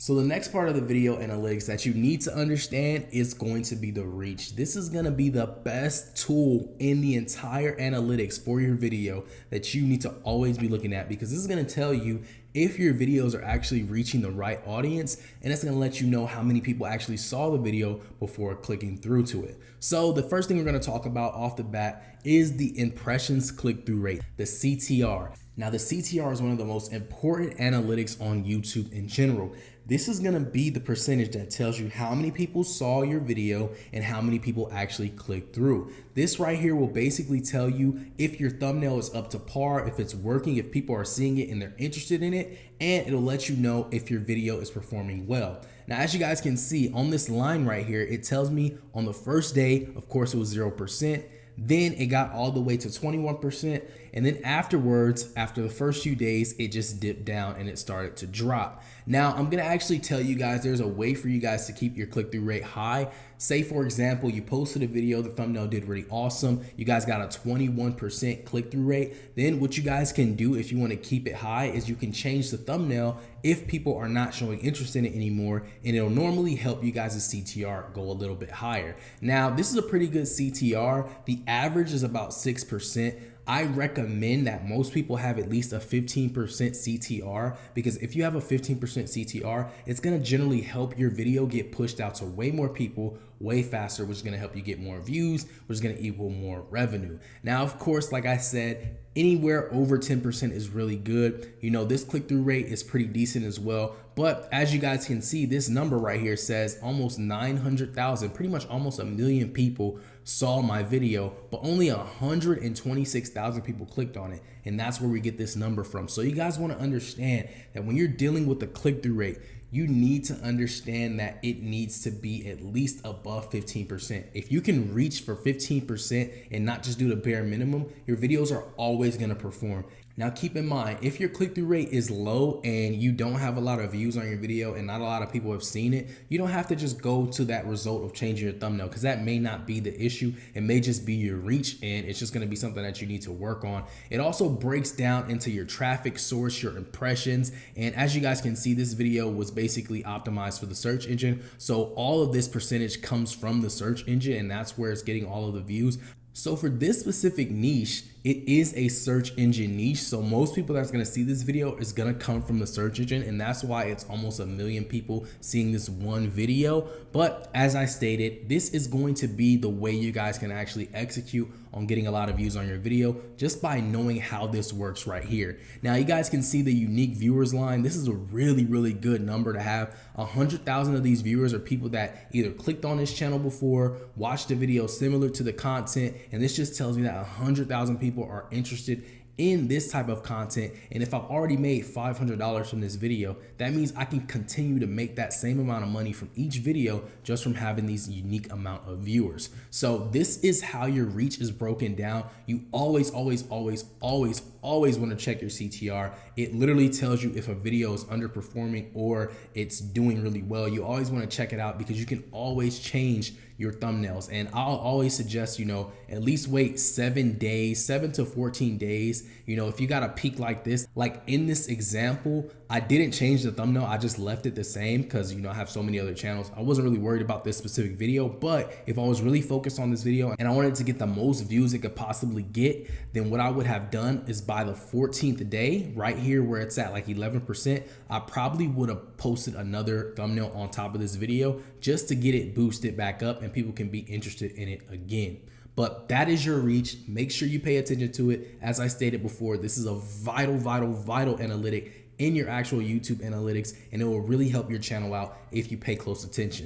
So the next part of the video analytics that you need to understand is going to be the reach. This is going to be the best tool in the entire analytics for your video that you need to always be looking at, because this is going to tell you if your videos are actually reaching the right audience, and it's going to let you know how many people actually saw the video before clicking through to it. So the first thing we're going to talk about off the bat is the impressions click-through rate, the CTR. Now the CTR is one of the most important analytics on YouTube in general. This is gonna be the percentage that tells you how many people saw your video and how many people actually clicked through. This right here will basically tell you if your thumbnail is up to par, if it's working, if people are seeing it and they're interested in it, and it'll let you know if your video is performing well. Now, as you guys can see on this line right here, it tells me on the first day, of course, it was 0%. Then it got all the way to 21%. And then afterwards, after the first few days, it just dipped down and it started to drop. Now, I'm gonna actually tell you guys, there's a way for you guys to keep your click-through rate high. Say, for example, you posted a video, the thumbnail did really awesome. You guys got a 21% click-through rate. Then what you guys can do if you wanna keep it high is you can change the thumbnail if people are not showing interest in it anymore, and it'll normally help you guys' CTR go a little bit higher. Now, this is a pretty good CTR. The average is about 6%. I recommend that most people have at least a 15% CTR, because if you have a 15% CTR, it's gonna generally help your video get pushed out to way more people way faster, which is gonna help you get more views, which is gonna equal more revenue. Now, of course, like I said, anywhere over 10% is really good. You know, this click-through rate is pretty decent as well. But as you guys can see, this number right here says almost 900,000, pretty much almost 1 million people saw my video, but only 126,000 people clicked on it. And that's where we get this number from. So you guys want to understand that when you're dealing with the click-through rate, you need to understand that it needs to be at least above 15%. If you can reach for 15% and not just do the bare minimum, your videos are always going to perform. Now keep in mind, if your click-through rate is low and you don't have a lot of views on your video and not a lot of people have seen it, you don't have to just go to that result of changing your thumbnail, because that may not be the issue. It may just be your reach, and it's just going to be something that you need to work on. It also breaks down into your traffic source, your impressions, and as you guys can see, this video was basically optimized for the search engine. So all of this percentage comes from the search engine, and that's where it's getting all of the views. So for this specific niche, it is a search engine niche. So most people that's gonna see this video is gonna come from the search engine, and that's why it's almost 1 million people seeing this one video. But as I stated, this is going to be the way you guys can actually execute on getting a lot of views on your video, just by knowing how this works right here. Now you guys can see the unique viewers line. This is a really, really good number to have. 100,000 of these viewers are people that either clicked on this channel before, watched a video similar to the content, and this just tells me that 100,000 people are interested in this type of content. And if I've already made $500 from this video, that means I can continue to make that same amount of money from each video just from having these unique amount of viewers. So this is how your reach is broken down. You always want to check your CTR. It literally tells you if a video is underperforming or it's doing really well. You always want to check it out, because you can always change your thumbnails. And I'll always suggest, you know, at least wait 7 days, 7 to 14 days. You know, if you got a peak like this, like in this example, I didn't change the thumbnail. I just left it the same because, you know, I have so many other channels. I wasn't really worried about this specific video, but if I was really focused on this video and I wanted to get the most views it could possibly get, then what I would have done is by the 14th day, right here where it's at like 11%, I probably would have posted another thumbnail on top of this video just to get it boosted back up and people can be interested in it again. But that is your reach. Make sure you pay attention to it. As I stated before, this is a vital analytic in your actual YouTube analytics, and it will really help your channel out if you pay close attention.